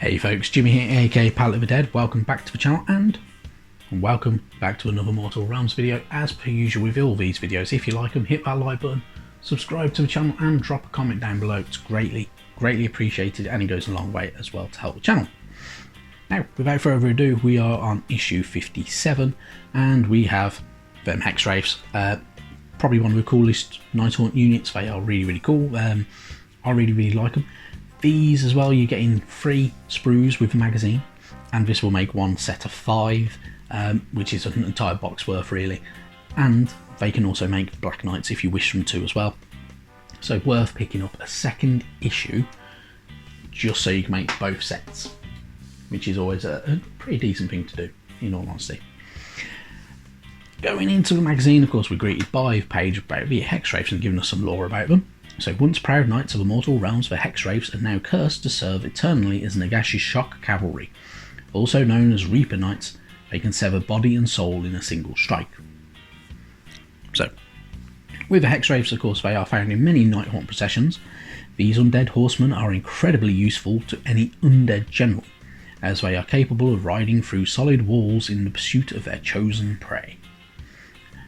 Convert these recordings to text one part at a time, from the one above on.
Hey folks, Jimmy here, aka Palette of the Dead. Welcome back to the channel and welcome back to another Mortal Realms video. As per usual with all these videos, if you like them, hit that like button, subscribe to the channel and drop a comment down below. It's greatly appreciated and it goes a long way as well to help the channel. Now, without further ado, we are on issue 57 and we have them Hexwraiths. Probably one of the coolest Nighthaunt units. They are really cool. I really like them. These as well, you're getting 3 sprues with the magazine, and this will make one set of 5, which is an entire box worth really. And they can also make Black Knights if you wish them to as well. So worth picking up a second issue just so you can make both sets, which is always a pretty decent thing to do, in all honesty. Going into the magazine, of course, we're greeted by a page about the Hexwraiths and giving us some lore about them. So, once proud knights of the mortal realms, the Hexwraiths are now cursed to serve eternally as Nagash's shock cavalry. Also known as Reaper Knights, they can sever body and soul in a single strike. So, with the Hexwraiths, of course, they are found in many Nighthaunt processions. These undead horsemen are incredibly useful to any undead general, as they are capable of riding through solid walls in the pursuit of their chosen prey.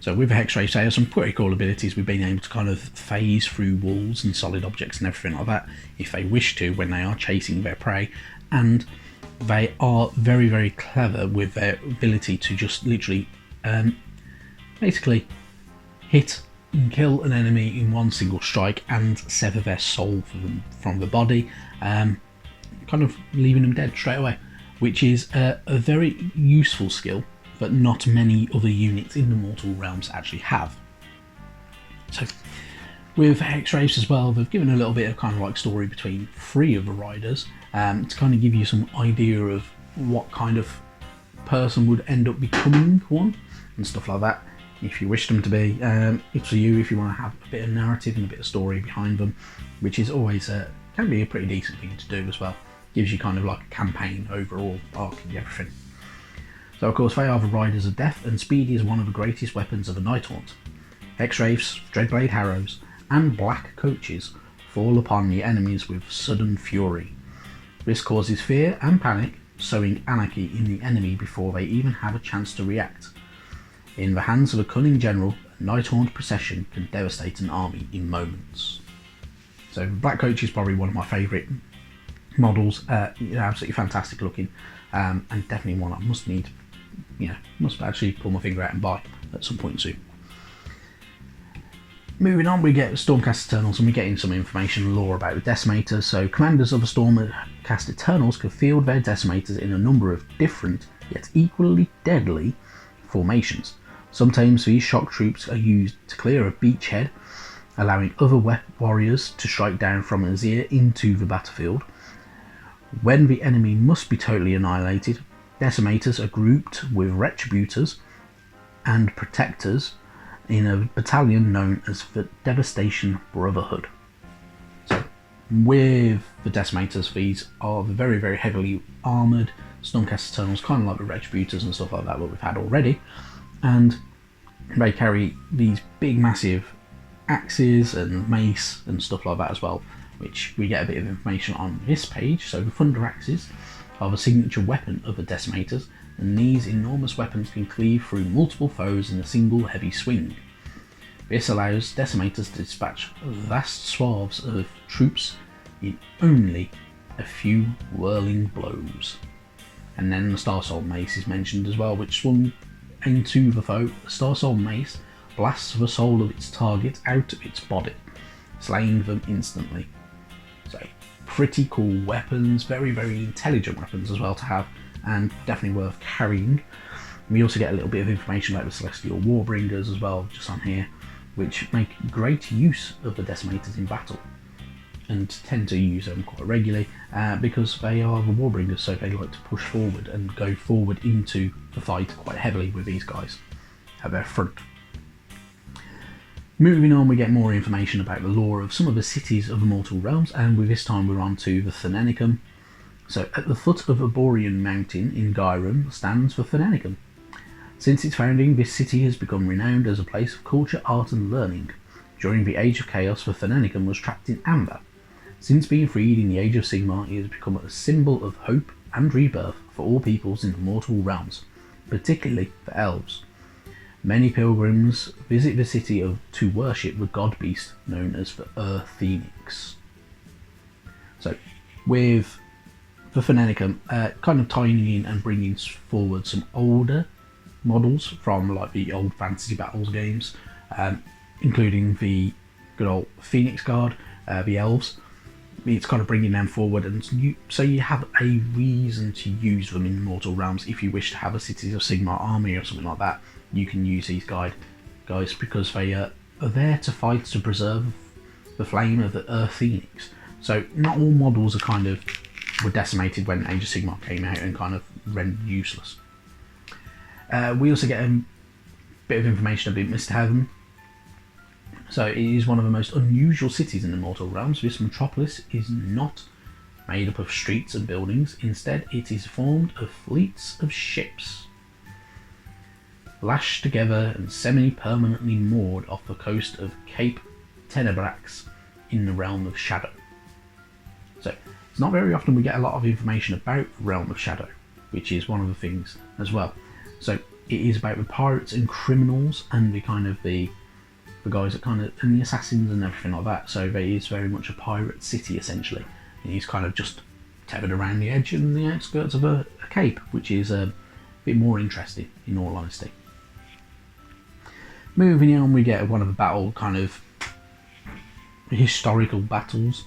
So with the Hexwraiths, they have some pretty cool abilities. We've been able to kind of phase through walls and solid objects and everything like that if they wish to when they are chasing their prey, and they are very clever with their ability to just literally basically hit and kill an enemy in one single strike and sever their soul from the body, kind of leaving them dead straight away, which is a very useful skill but not many other units in the Mortal Realms actually have. So with Hexwraiths as well, they've given a little bit of kind of like story between 3 of the riders to kind of give you some idea of what kind of person would end up becoming one and stuff like that, if you wish them to be. It's for you if you want to have a bit of narrative and a bit of story behind them, which is always can be a pretty decent thing to do as well. Gives you kind of like a campaign overall arc and everything. So of course they are the Riders of Death, and speed is one of the greatest weapons of a Nighthaunt. Hexwraiths, Dreadblade Harrows and Black Coaches fall upon the enemies with sudden fury. This causes fear and panic, sowing anarchy in the enemy before they even have a chance to react. In the hands of a cunning general, a Nighthaunt procession can devastate an army in moments. So Black Coach is probably one of my favourite models, absolutely fantastic looking, and definitely one I must actually pull my finger out and buy at some point soon. Moving on, we get Stormcast Eternals and we get in some information and lore about the Decimators. So commanders of the Stormcast Eternals can field their Decimators in a number of different yet equally deadly formations. Sometimes these shock troops are used to clear a beachhead, allowing other warriors to strike down from Azir into the battlefield. When the enemy must be totally annihilated, Decimators are grouped with Retributors and Protectors in a battalion known as the Devastation Brotherhood. So, with the Decimators, these are the very heavily armoured Stormcast Eternals, kind of like the Retributors and stuff like that we've had already, and they carry these big massive axes and mace and stuff like that as well, which we get a bit of information on this page. So the Thunder Axes are the signature weapon of the Decimators, and these enormous weapons can cleave through multiple foes in a single heavy swing. This allows Decimators to dispatch vast swaths of troops in only a few whirling blows. And then the Starsoul Mace is mentioned as well, which swung into the foe. The Starsoul Mace blasts the soul of its target out of its body, slaying them instantly. So pretty cool weapons, very intelligent weapons as well to have, and definitely worth carrying. We also get a little bit of information about the Celestial Warbringers as well, just on here, which make great use of the Decimators in battle, and tend to use them quite regularly because they are the Warbringers, so they like to push forward and go forward into the fight quite heavily with these guys at their front. Moving on, we get more information about the lore of some of the cities of the Mortal Realms, and with this time we're on to the Thanenicum. So, at the foot of Aborian Mountain in Gyrum stands the Thanenicum. Since its founding, this city has become renowned as a place of culture, art and learning. During the Age of Chaos, the Thanenicum was trapped in amber. Since being freed in the Age of Sigmar, it has become a symbol of hope and rebirth for all peoples in the mortal realms, particularly for elves. Many pilgrims visit the city to worship the god beast known as the Earth Phoenix. So, with the Phoneticum, kind of tying in and bringing forward some older models from like the old Fantasy Battles games, including the good old Phoenix Guard, the elves. It's kind of bringing them forward, and so you have a reason to use them in Mortal Realms. If you wish to have a Cities of Sigmar army or something like that, you can use these guys because they are there to fight to preserve the flame of the Earth Phoenix. So not all models were decimated when Age of Sigmar came out and kind of rendered useless. We also get a bit of information about Mr. Heaven. So it is one of the most unusual cities in the Mortal Realms. This metropolis is not made up of streets and buildings. Instead, it is formed of fleets of ships, lashed together and semi-permanently moored off the coast of Cape Tenebrax in the Realm of Shadow. So it's not very often we get a lot of information about the Realm of Shadow, which is one of the things as well. So it is about the pirates and criminals and the guys that and the assassins and everything like that. So it is very much a pirate city essentially. And he's kind of just tethered around the edge and the outskirts of a cape, which is a bit more interesting in all honesty. Moving on, we get one of the battle kind of historical battles,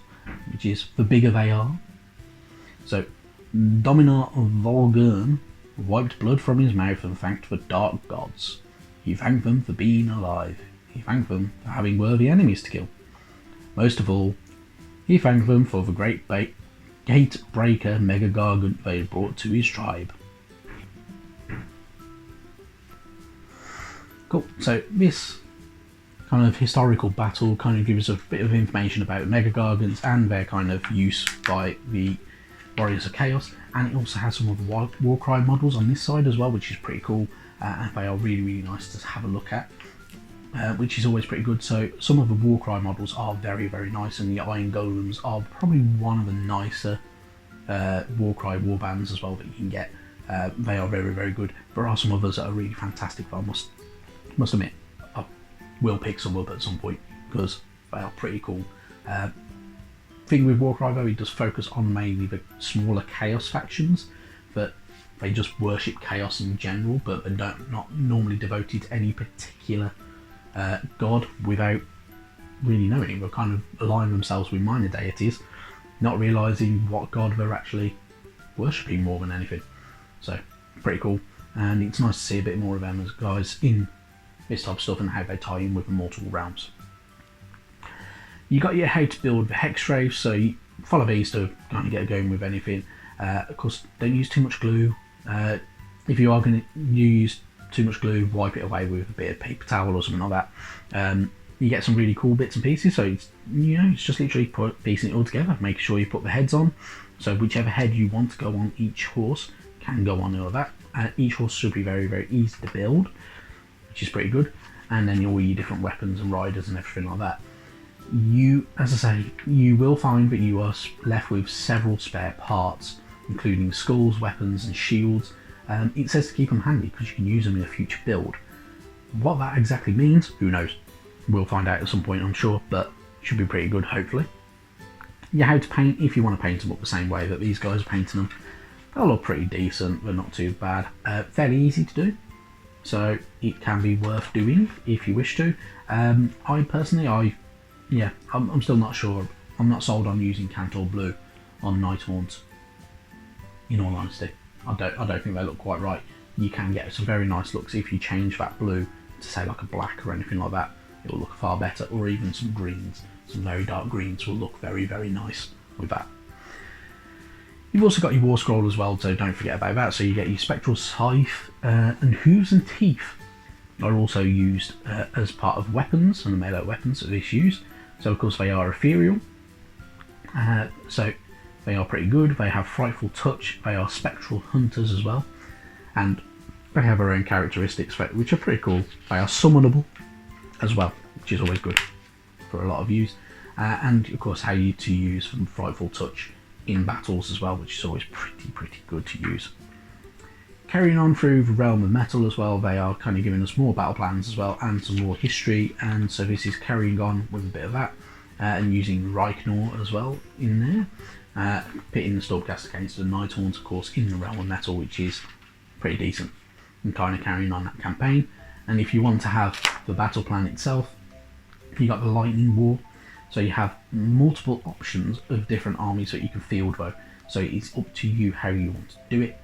which is the bigger they are. So Dominar Volgurn wiped blood from his mouth and thanked the dark gods. He thanked them for being alive. He thanked them for having worthy enemies to kill. Most of all, he thanked them for the great gate breaker Mega Gargant they had brought to his tribe. Cool, so this kind of historical battle kind of gives us a bit of information about Mega Gargants and their kind of use by the Warriors of Chaos, and it also has some of the Warcry models on this side as well, which is pretty cool, and they are really, really nice to have a look at. Which is always pretty good. So some of the Warcry models are very, very nice, and the Iron Golems are probably one of the nicer Warcry warbands as well that you can get. They are very, very good. There are some others that are really fantastic, but I must admit I will pick some up at some point because they are pretty cool. Thing with Warcry though, it does focus on mainly the smaller Chaos factions that they just worship Chaos in general, but they're not normally devoted to any particular god without really knowing. They'll kind of align themselves with minor deities, not realising what god they're actually worshipping more than anything. So pretty cool, and it's nice to see a bit more of them as guys in this type of stuff and how they tie in with the Mortal Realms. You got your how to build the Hexwraiths, so you follow these to kind of get going with anything. Of course, don't use too much glue. If you are going to use too much glue, wipe it away with a bit of paper towel or something like that. You get some really cool bits and pieces, so it's just literally piecing it all together, making sure you put the heads on, so whichever head you want to go on each horse can go on all of that. Each horse should be very, very easy to build, which is pretty good, and then all your different weapons and riders and everything like that. As I say, you will find that you are left with several spare parts, including skulls, weapons and shields. It says to keep them handy because you can use them in a future build. What that exactly means, who knows? We'll find out at some point, I'm sure, but should be pretty good, hopefully. Yeah, how to paint, if you want to paint them up the same way that these guys are painting them. They'll look pretty decent, but not too bad. Fairly easy to do, so it can be worth doing if you wish to. I personally, I'm still not sure. I'm not sold on using Cantor Blue on Nighthaunt, in all honesty. I don't think they look quite right. You can get some very nice looks if you change that blue to say like a black or anything like that. It will look far better, or even some greens. Some very dark greens will look very, very nice with that. You've also got your War Scroll as well, so don't forget about that. So you get your Spectral Scythe, and Hooves and Teeth are also used as part of weapons and the melee weapons that this used. So of course they are ethereal, so they are pretty good. They have Frightful Touch, they are Spectral Hunters as well, and they have their own characteristics which are pretty cool. They are summonable as well, which is always good for a lot of use. and of course how you to use from Frightful Touch in battles as well, which is always pretty good to use. Carrying on through the realm of metal as well, they are kind of giving us more battle plans as well and some more history, and so this is carrying on with a bit of that, and using Reichner as well in there, pitting the Stormcast against the Nighthorns of course in the realm of metal, which is pretty decent, and kind of carrying on that campaign. And if you want to have the battle plan itself, you got the Lightning War, so you have multiple options of different armies that you can field though, so it's up to you how you want to do it.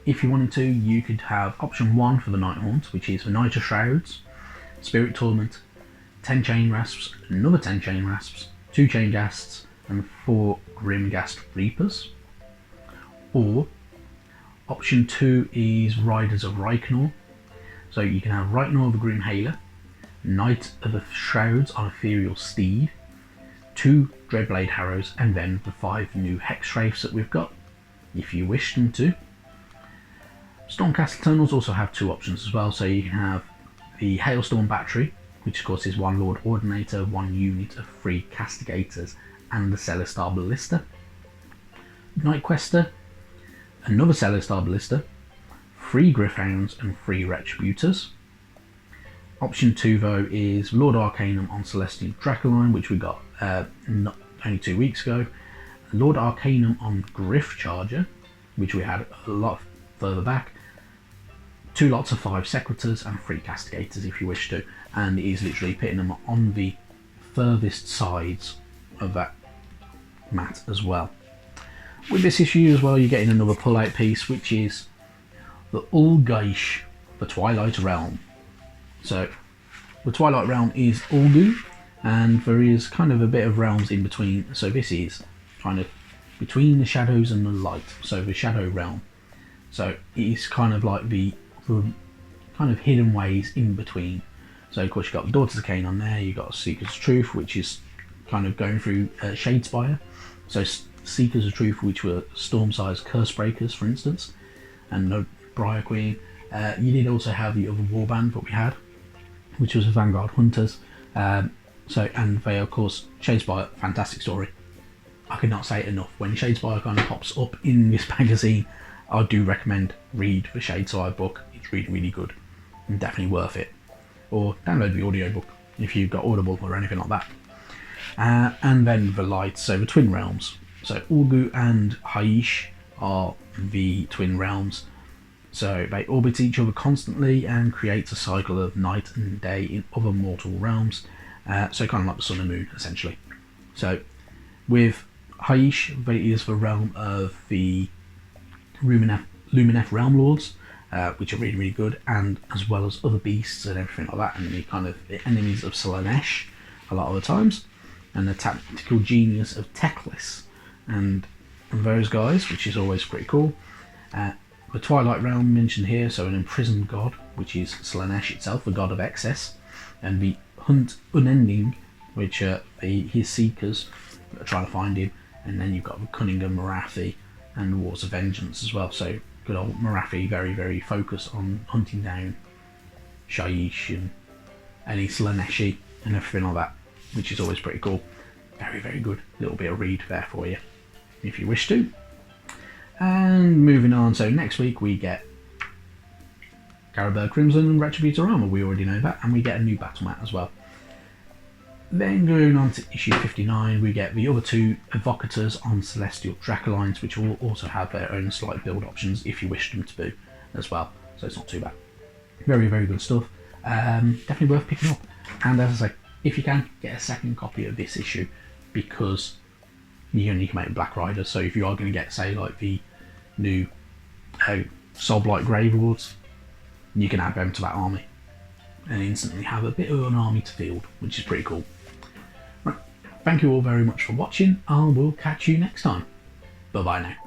If you wanted to, you could have option 1 for the Nighthorns, which is the Night of Shrouds, Spirit Torment, 10 Chain Rasps, another 10 Chain Rasps, 2 Chain Ghasts, and 4 Grimghast Reapers. Or option 2 is Riders of Reichner, so you can have Reichner the Grim Hailer, Knight of the Shrouds on Ethereal Steed, 2 Dreadblade Harrows, and then the 5 new Hexwraiths that we've got, if you wish them to. Stormcast Eternals also have 2 options as well, so you can have the Hailstorm Battery, which of course is 1 Lord Ordinator, 1 unit of 3 Castigators, and the Celestar Ballista. Night Quester, another Celestar Ballista, 3 Gryphounds and 3 Retributors. Option 2 though is Lord Arcanum on Celestial Dracoline, which we got not only 2 weeks ago, Lord Arcanum on Gryph Charger, which we had a lot further back, 2 lots of 5 Secretors and 3 Castigators if you wish to, and it is literally pitting them on the furthest sides of that mat as well. With this issue as well, you're getting another pull-out piece, which is the Ulgaish, the Twilight Realm. So the Twilight Realm is Ulgu, and there is kind of a bit of realms in between, so this is kind of between the shadows and the light, so the Shadow Realm. So it's kind of like the kind of hidden ways in between. So of course you've got the Daughters of Cain on there, you've got Seekers of Truth, which is kind of going through Shadespire. So Seekers of Truth, which were Storm-sized Cursebreakers, for instance, and the Briar Queen. You did also have the other warband that we had, which was the Vanguard Hunters. And they, of course, Shadespire, fantastic story. I could not say it enough. When Shadespire kind of pops up in this magazine, I do recommend read the Shadespire book. It's really good and definitely worth it. Or download the audiobook if you've got Audible or anything like that. And then the lights, so the Twin Realms. So Ulgu and Haish are the Twin Realms. So they orbit each other constantly and create a cycle of night and day in other mortal realms. So kind of like the Sun and Moon, essentially. So with Haish, it is the realm of the Lumineth Realm Lords, which are really good, and as well as other beasts and everything like that, and the kind of enemies of Slaanesh a lot of the times, and the tactical genius of Teclis, and those guys, which is always pretty cool. The Twilight Realm mentioned here, so an imprisoned god, which is Slaanesh itself, the god of excess, and the Hunt Unending, which are his seekers that are trying to find him, and then you've got the Cunningham Marathi and the Wars of Vengeance as well. So good old Marathi, very focused on hunting down Shaiish and any Slaaneshi and everything like that, which is always pretty cool. Very good. Little bit of read there for you if you wish to. And moving on, so next week we get Garibert Crimson and Retributor Armour, we already know that, and we get a new battle mat as well. Then going on to issue 59, we get the other 2 Evocators on Celestial Dracolines, which will also have their own slight build options if you wish them to do as well, so it's not too bad. Very good stuff. Definitely worth picking up, and as I say, if you can, get a second copy of this issue, because you only can make Black Riders, so if you are going to get, say, like the new Soulblight Grave Lords, you can add them to that army and instantly have a bit of an army to field, which is pretty cool. Right, thank you all very much for watching. I will catch you next time. Bye bye now.